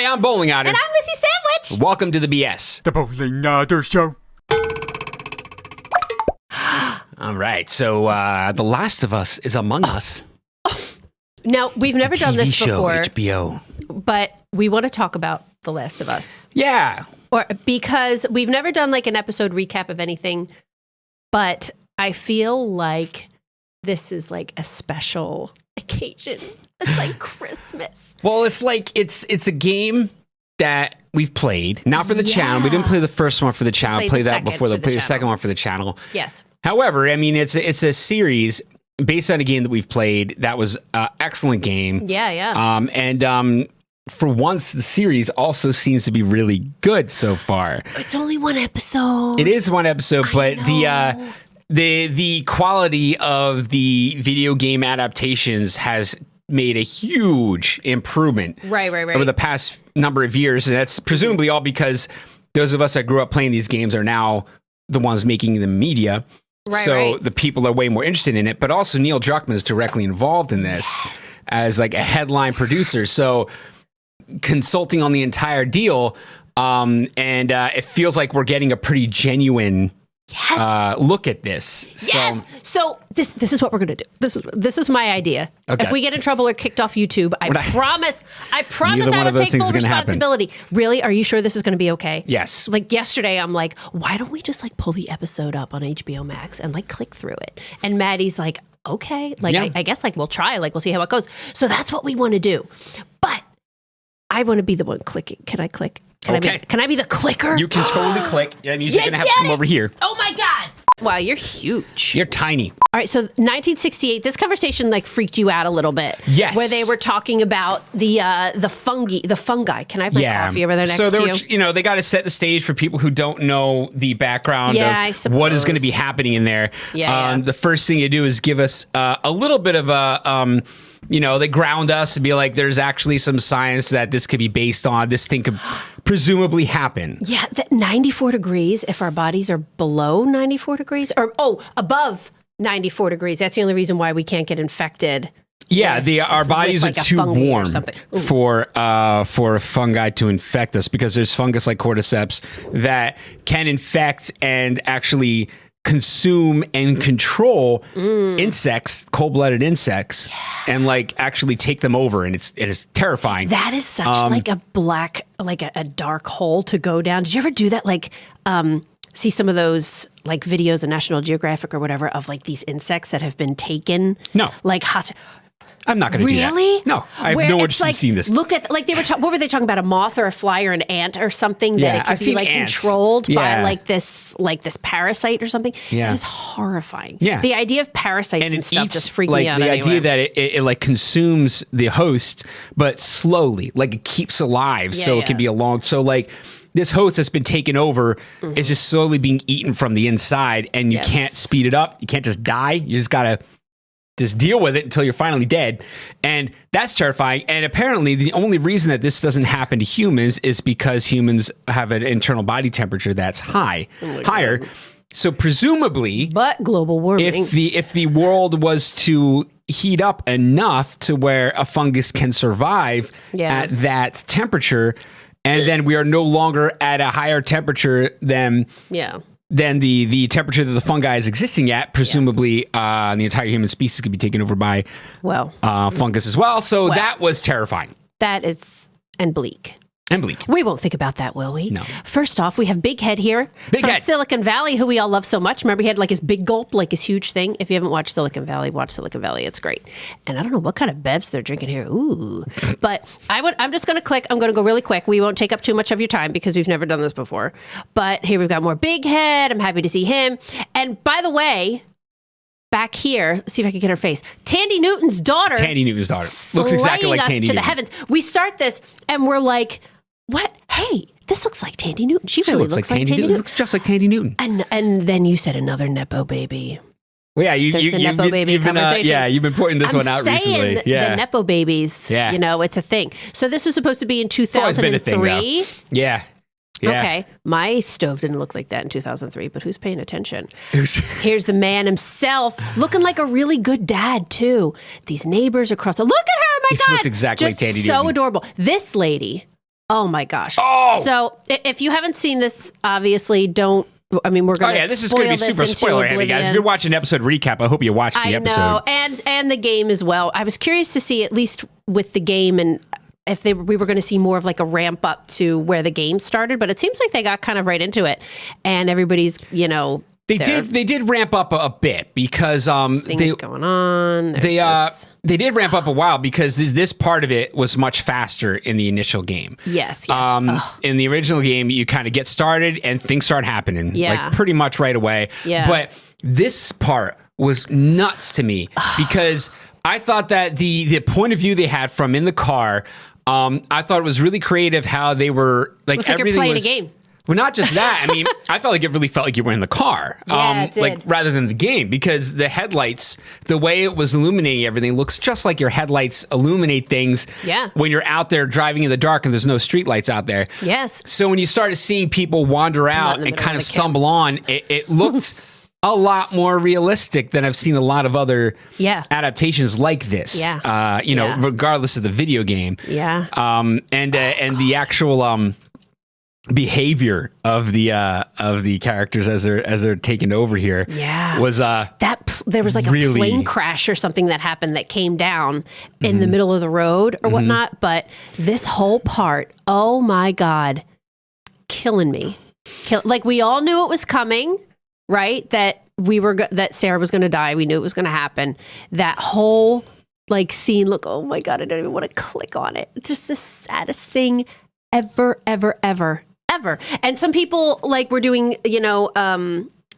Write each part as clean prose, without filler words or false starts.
Hi, I'm Bowling Otter. And I'm Lizzie Sandwich. Welcome to the BS. The Bowling Otter Show. All right, so The Last of Us is among us. Now, we've never done this TV show, before, HBO. but we want to talk about The Last of Us. Yeah. Or because we've never done like an episode recap of anything, but I feel like this is like a special occasion. It's like Christmas. Well, it's like it's a game that we've played, not for the channel. We didn't play the first one for the channel. Play that before. Play the second one for the channel. Yes. However, I mean, it's a series based on a game that we've played. That was an excellent game. Yeah. And for once, the series also seems to be really good so far. It's only one episode. It is one episode, but the quality of the video game adaptations has made a huge improvement Right. over the past number of years. And that's presumably all because those of us that grew up playing these games are now the ones making the media. So the people are way more interested in it. But also Neil Druckmann is directly involved in this as like a headline producer. So consulting on the entire deal. And it feels like we're getting a pretty genuine look at this. Yes. So this is what we're gonna do. This is my idea. Okay. If we get in trouble or kicked off YouTube, I promise Neither I one of will those take things full is gonna happen. responsibility. Really? Are you sure this is gonna be okay? Yes. Like yesterday, I'm like, why don't we just like pull the episode up on HBO Max and like click through it? And Maddie's like, okay, like I guess like we'll try, like we'll see how it goes. So that's what we want to do. But I want to be the one clicking. Can I click? Can I be the clicker? You can totally click. That means you're going to have to come over here. Oh my God. Wow, you're huge. You're tiny. All right, so 1968, this conversation like freaked you out a little bit. Yes. Where they were talking about the fungi. Can I have my coffee over there next so to you? They got to set the stage for people who don't know the background of what is going to be happening in there. Yeah. The first thing you do is give us a little bit of a... they ground us and be like, there's actually some science that this could be based on. This thing could presumably happen. Yeah, 94 degrees, if our bodies are below 94 degrees, or above 94 degrees, that's the only reason why we can't get infected. Yeah, our bodies are too warm for fungi to infect us because there's fungus like cordyceps that can infect and actually consume and control insects, cold-blooded insects, and like actually take them over, and it is terrifying. That is such like a black, like a dark hole to go down. Did you ever do that? Like, see some of those like videos of National Geographic or whatever of like these insects that have been taken? No, like hot. I'm not going to do that. Really? No, I have no interest in seeing this. Look at like what were they talking about? A moth or a fly or an ant or something that it could be like controlled by like this parasite or something. Yeah, that is horrifying. Yeah, the idea of parasites and stuff just freaked me out. The idea that it like consumes the host, but slowly, like it keeps alive, so it can be a long. So like this host that's been taken over is just slowly being eaten from the inside, and you can't speed it up. You can't just die. You just gotta just deal with it until you're finally dead. And that's terrifying. And apparently the only reason that this doesn't happen to humans is because humans have an internal body temperature that's higher. God. So presumably, but global warming. If the world was to heat up enough to where a fungus can survive at that temperature, and then we are no longer at a higher temperature than the temperature that the fungi is existing at, presumably the entire human species could be taken over by fungus as well. So that was terrifying. That is, and bleak. And bleak. We won't think about that, will we? No. First off, we have Big Head here from Silicon Valley, who we all love so much. Remember, he had like his big gulp, like his huge thing. If you haven't watched Silicon Valley, watch Silicon Valley. It's great. And I don't know what kind of bevs they're drinking here. Ooh. But I'm just going to click. I'm going to go really quick. We won't take up too much of your time because we've never done this before. But here we've got more Big Head. I'm happy to see him. And by the way, back here, let's see if I can get her face. Tandy Newton's daughter. Looks exactly like Tandy Newton. To the heavens. We start this and we're like, what? Hey, this looks like Tandy Newton. She really looks like Tandy Newton. Looks just like Tandy Newton. And then you said another Nepo baby. Well, yeah, you've been pointing this one out recently. The Nepo babies. Yeah. You know, it's a thing. So this was supposed to be in 2003. It's always been a thing, yeah. Okay. My stove didn't look like that in 2003, but who's paying attention? Here's the man himself, looking like a really good dad, too. These neighbors across the... Look at her, my God! She looked exactly like Tandy Newton. So adorable. This lady... Oh my gosh. Oh! So if you haven't seen this, obviously don't. I mean, we're going to. Oh yeah, this is going to be super spoiler heavy, guys. If you're watching an episode recap, I hope you watch the episode. I know, and the game as well. I was curious to see, at least with the game, and if we were going to see more of like a ramp up to where the game started, but it seems like they got kind of right into it, and everybody's, They did ramp up a bit because things going on. They did ramp up a while because this part of it was much faster in the initial game. Yes. In the original game, you kind of get started and things start happening like pretty much right away. Yeah. But this part was nuts to me because I thought that the point of view they had from in the car, I thought it was really creative how they were like looks like everything you're playing was. a game. Well, not just that. I mean, I felt like it really felt like you were in the car, it did. like rather than the game, because the headlights, the way it was illuminating everything, looks just like your headlights illuminate things. Yeah. When you're out there driving in the dark and there's no streetlights out there. Yes. So when you started seeing people wander out and kind of stumble on, it looked a lot more realistic than I've seen a lot of other adaptations like this. Yeah. Regardless of the video game. Yeah. And the actual behavior of the characters as they're taken over here was there was like a plane crash or something that happened that came down in the middle of the road or whatnot, but this whole part, oh my god, killing me. Like we all knew it was coming, right? That that Sarah was going to die. We knew it was going to happen. That whole like scene, look, oh my god, I don't even want to click on it. Just the saddest thing ever. And some people like were doing,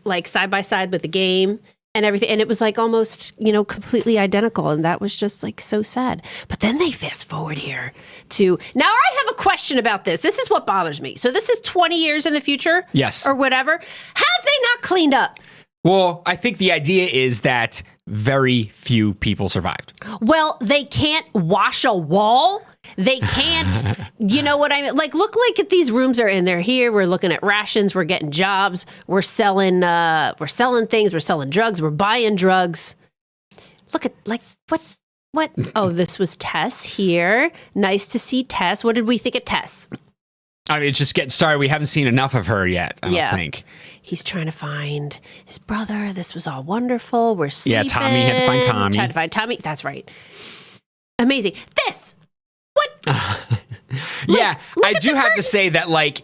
like side by side with the game and everything. And it was like almost, completely identical. And that was just like so sad. But then they fast forward here to, now I have a question about this. This is what bothers me. So this is 20 years in the future. Yes. Or whatever. Have they not cleaned up? Well, I think the idea is that very few people survived. Well, they can't wash a wall. They can't, you know what I mean? Like, look like at these rooms are in. They're here. We're looking at rations. We're getting jobs. We're selling things. We're selling drugs. We're buying drugs. Look at like what? Oh, this was Tess here. Nice to see Tess. What did we think of Tess? I mean, it's just getting started. We haven't seen enough of her yet, I don't think. He's trying to find his brother. This was all wonderful. We're sleeping. Yeah, Tommy. He had to find Tommy. Trying to find Tommy. That's right. Amazing. This. What? Yeah, I do have to say that, like,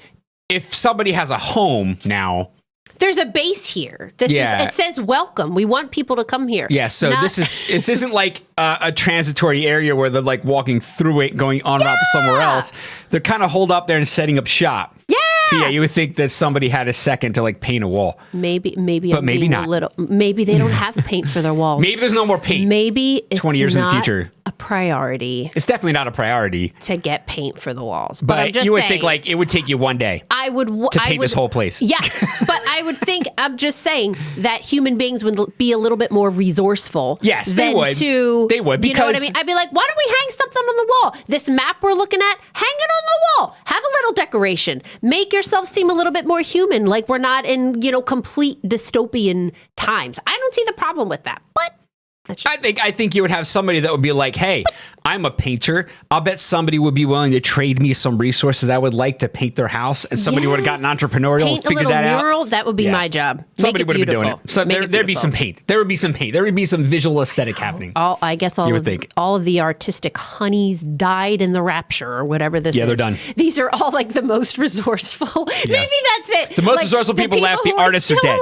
if somebody has a home now... There's a base here. It says welcome. We want people to come here. Yeah, so this isn't like a transitory area where they're like walking through it, going on route to somewhere else. They're kind of holed up there and setting up shop. Yeah. So yeah, you would think that somebody had a second to like paint a wall. Maybe, but maybe not. Maybe they don't have paint for their walls. Maybe there's no more paint. Maybe it's 20 years in the future. A priority. It's definitely not a priority to get paint for the walls. But I'm just you would saying, think like it would take you one day. To paint this whole place. Yeah, but I would think, I'm just saying that human beings would be a little bit more resourceful. Yes, they would. They would, because... You know what I mean? I'd be like, why don't we hang something on the wall? This map we're looking at, hang it on the wall. Have a little decoration. Make yourself seem a little bit more human, like we're not in, complete dystopian times. I don't see the problem with that, but... I think you would have somebody that would be like, hey, I'm a painter. I'll bet somebody would be willing to trade me some resources I would like to paint their house. And somebody would have gotten entrepreneurial and figured that out. Mural, that would be my job. Somebody would have been doing it. So there'd be some paint. There would be some paint. There would be some visual aesthetic happening. I guess all of the artistic honeys died in the rapture or whatever this is. Yeah, they're done. These are all like the most resourceful. Yeah. Maybe that's it. The most resourceful people left. The artists are dead.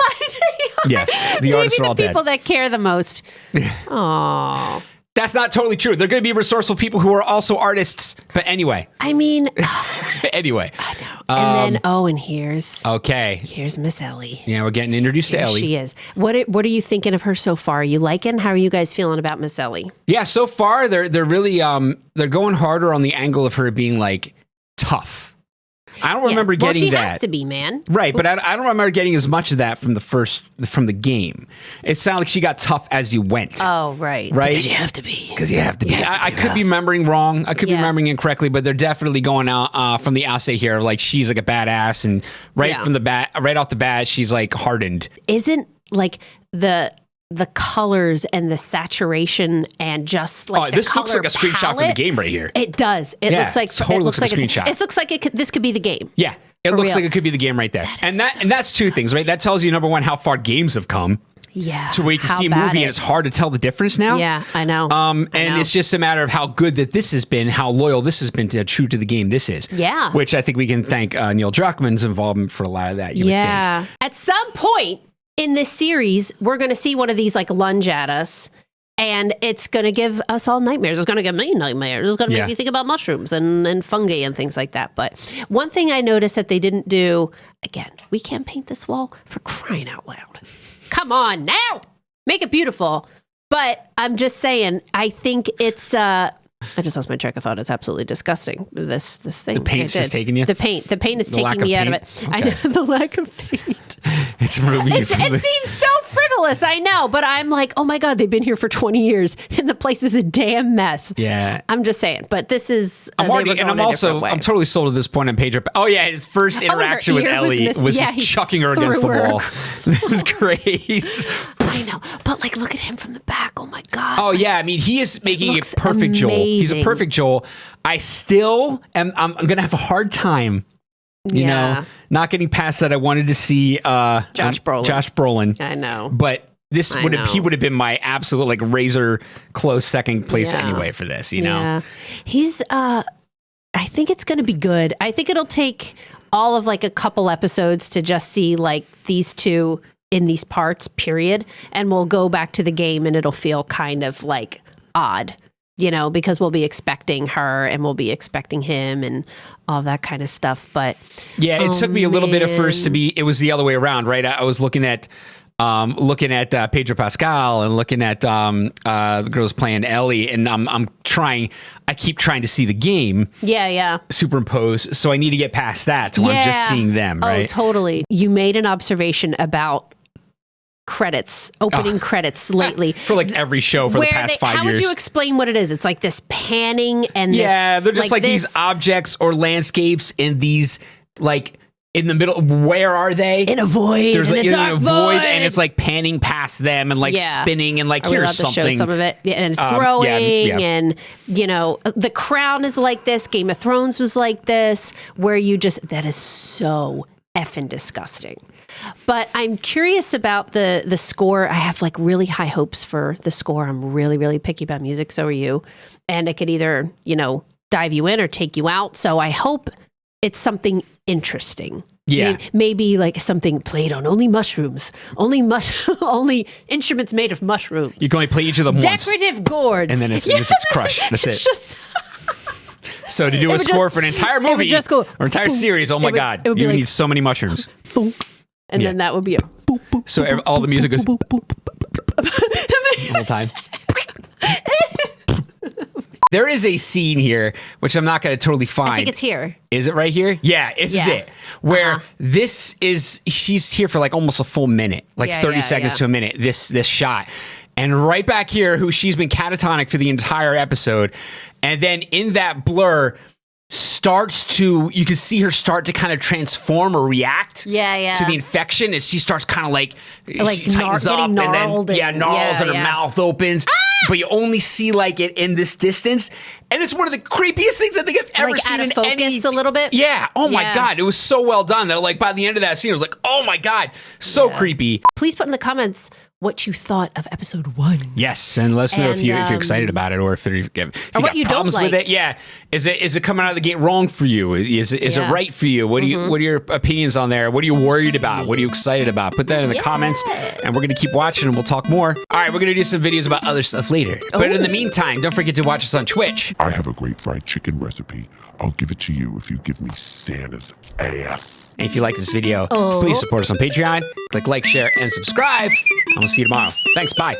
Yes, the artists are all dead. The people that care the most. Aww. That's not totally true. They're going to be resourceful people who are also artists. But anyway. I mean. Anyway. I know. And then, and here's. Okay. Here's Miss Ellie. Yeah, we're getting introduced to Ellie. She is. What are you thinking of her so far? Are you liking? How are you guys feeling about Miss Ellie? Yeah, so far they're really they're going harder on the angle of her being like tough. I don't remember getting that. She has to be, man. Right, but I don't remember getting as much of that from the game. It sounded like she got tough as you went. Oh, right. Right? Because you have to be. Because you have to be. I could be remembering wrong. I could be remembering incorrectly, but they're definitely going out from the outset here. Like, she's like a badass, and right off the bat, she's like hardened. Isn't like the the colors and the saturation and just like the this looks color like a screenshot from the palette. game right here. It does. It looks like totally looks like a it's- screenshot. It looks like this could be the game. Yeah, it For looks real. like it could be the game right there. And is so that's two things, right? That tells you, number one, how far games have come. Yeah. To where you can how see a bad movie and it- it's hard to tell the difference now. Yeah, I know. And know. it's just a matter of how good that this has been, how loyal this has been to true to the game this is. Yeah. Which I think we can thank Neil Druckmann's involvement for a lot of that. You would think. Yeah. At some point in this series, we're going to see one of these like lunge at us. And it's going to give us all nightmares. It's going to give me nightmares. It's going to Yeah. make you think about mushrooms and fungi and things like that. But one thing I noticed that they didn't do, again, we can't paint this wall for crying out loud. Come on now. Make it beautiful. But I'm just saying, I think it's... I just lost my track of thought. It's absolutely disgusting. This thing. The paint's I just did. taking you? The paint is The lack taking of me out of paint? it. I know the lack of paint. It's removing you It from the... seems so frivolous, I know, but I'm like, oh my God, they've been here for 20 years and the place is a damn mess. Yeah. I'm just saying, but this is. I'm already, and I'm also, I'm totally sold at this point on Pedro. Oh yeah, his first interaction with ear was Ellie missing. was Yeah, just he chucking her against the threw her wall. It was great. I know, but like, look at him from the back. Oh my God. Oh yeah, I mean, he is making a looks perfect Joel. He's a amazing. perfect Joel. I still am. I'm gonna have a hard time. You know, not getting past that. I wanted to see Josh Brolin. Josh Brolin. I know. But this I would have, he know. would have been my absolute like razor close second place Yeah. anyway for this. You know. Yeah. He's. I think it's going to be good. I think it'll take all of like a couple episodes to just see like these two in these parts. Period, and we'll go back to the game, and it'll feel kind of like odd. You know, because we'll be expecting her and we'll be expecting him and all that kind of stuff. But Yeah, it took me a little bit at first to be. It was the other way around, right? I was looking at Pedro Pascal and looking at the girls playing Ellie, and I'm trying. I keep trying to see the game yeah. superimposed, so I need to get past that to where I'm just seeing them. Right? Oh, totally. You made an observation about credits, opening credits lately. For like every show for the past 5 years. How would you explain what it is? It's like this panning and this, they're just like this, these objects or landscapes in these like in the middle. Where are they? in a void. There's in like a in dark a void, and it's like panning past them and like spinning and like Are we allowed here's to show something. some of it? Yeah, and it's growing, yeah. and you know, The Crown is like this. Game of Thrones was like this, where you just that is so effing disgusting. But I'm curious about the score. I have like really high hopes for the score. I'm really, really picky about music. So are you. And it could either, you know, dive you in or take you out. So I hope it's something interesting. Yeah. Maybe like something played on only mushrooms, only instruments made of mushrooms. You can only play each of them once, Decorative gourds. and then it's crushed. That's It's it. just So to do a would score just- for an entire it would movie just go or entire boom. series, oh my It would- God, it would be you like- need so many mushrooms. thunk, and Yeah. then that would be a boop, boop, So boop, all the boop, music boop, goes boop, boop, boop, the whole time. There is a scene here, which I'm not going to totally find. I think it's here. Is it right here? Yeah, it's Yeah. it. Where this is, she's here for like almost a full minute, like Yeah, 30 yeah, seconds yeah. to a minute, this shot. And right back here, who she's been catatonic for the entire episode. And then in that blur, you can see her start to kind of transform or react Yeah. to the infection. And she starts kind of like she tightens up getting and then, gnarled gnarls and her yeah. mouth opens. But you only see like it in this distance. And it's one of the creepiest things I think I've ever Like seen out of in focus any. a little bit? Yeah. Oh my Yeah. God. It was so well done that like by the end of that scene, I was like, oh my God, so creepy. Please put in the comments what you thought of episode 1. Yes, and let us know if And, you're excited about it or if you or got what you don't problems with like. it. Yeah, is it coming out of the gate wrong for you? Is it Yeah. right for you? What are your opinions on there? What are you worried about? What are you excited about? Put that in the comments, and we're gonna keep watching and we'll talk more. All right, we're gonna do some videos about other stuff later. But in the meantime, don't forget to watch us on Twitch. I have a great fried chicken recipe. I'll give it to you if you give me Santa's ass. And if you like this video, please support us on Patreon. Click like, share, and subscribe. And we'll see you tomorrow. Thanks. Bye.